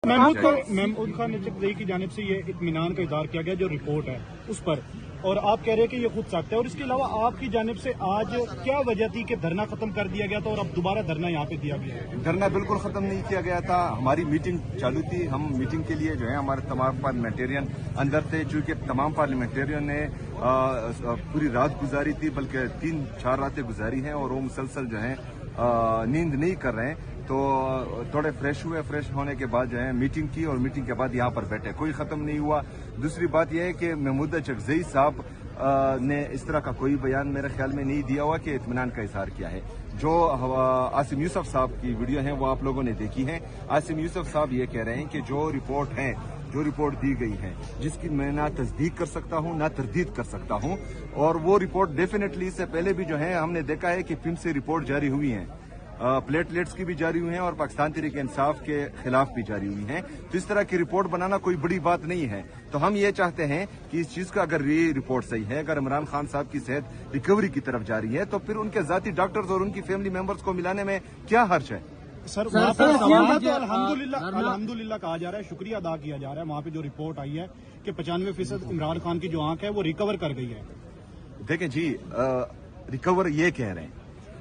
महमूद खान नजफजई की जानिब से ये इत्मीनान का इजहार किया गया जो रिपोर्ट है उस पर, और आप कह रहे हैं कि ये खुद सख्त है, और इसके अलावा आपकी जानिब से आज क्या वजह थी कि धरना खत्म कर दिया गया था और अब दोबारा धरना यहाँ पे दिया गया है? धरना बिल्कुल खत्म नहीं किया गया था, हमारी मीटिंग चालू थी। हम मीटिंग के लिए जो है हमारे तमाम पार्लियामेंटेरियन अंदर थे, चूंकि तमाम पार्लियामेंटेरियन ने पूरी रात गुजारी थी, बल्कि 3-4 रातें गुजारी हैं और वो मुसलसल जो है नींद नहीं कर रहे हैं, तो थोड़े फ्रेश हुए। फ्रेश होने के बाद जो है मीटिंग की और मीटिंग के बाद यहाँ पर बैठे, कोई खत्म नहीं हुआ। दूसरी बात यह है कि महमूद चकजई साहब ने इस तरह का कोई बयान मेरे ख्याल में नहीं दिया हुआ कि इत्मीनान का इजहार किया है। जो आसिम यूसुफ साहब की वीडियो है वो आप लोगों ने देखी है। आसिम यूसुफ साहब ये कह रहे हैं कि जो रिपोर्ट दी गई है, जिसकी मैं ना तस्दीक कर सकता हूं ना तरदीद कर सकता हूं, और वो रिपोर्ट डेफिनेटली इससे पहले भी जो है हमने देखा है कि फिल्म से रिपोर्ट जारी हुई है, प्लेटलेट्स की भी जारी हुई हैं और पाकिस्तान तहरीक इंसाफ के खिलाफ भी जारी हुई हैं। तो इस तरह की रिपोर्ट बनाना कोई बड़ी बात नहीं है। तो हम ये चाहते हैं कि इस चीज का अगर ये रिपोर्ट सही है, अगर इमरान खान साहब की सेहत रिकवरी की तरफ जा रही है, तो फिर उनके जाती डॉक्टर्स और उनकी फैमिली मेंबर्स को मिलाने में क्या हर्ज है? सर वहाँ पर अल्हम्दुलिल्लाह कहा जा रहा है, शुक्रिया अदा किया जा रहा है। वहाँ पे जो रिपोर्ट आई है कि 95% इमरान खान की जो आंख है वो रिकवर कर गई है। देखें जी, रिकवर ये कह रहे हैं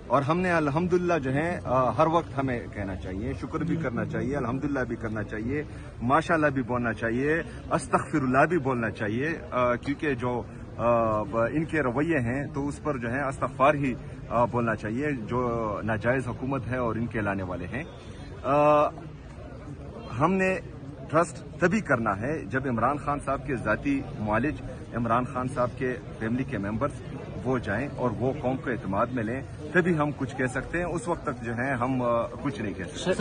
और हमने अल्हम्दुलिल्लाह जो है हर वक्त हमें कहना चाहिए, शुक्र भी करना चाहिए, अल्हम्दुलिल्लाह भी करना चाहिए, माशाल्लाह भी बोलना चाहिए, अस्तगफिरुल्लाह भी बोलना चाहिए, क्योंकि जो इनके रवैये हैं तो उस पर जो है इस्तगफार ही बोलना चाहिए, जो नाजायज हुकूमत है और इनके लाने वाले हैं। हमने ट्रस्ट तभी करना है जब इमरान खान साहब के जाती मुआलिज, इमरान खान साहब के फैमिली के मेंबर्स वो जाएं और वो कौम को एतमाद में लें, तभी हम कुछ कह सकते हैं। उस वक्त तक जो है हम कुछ नहीं कह सकते।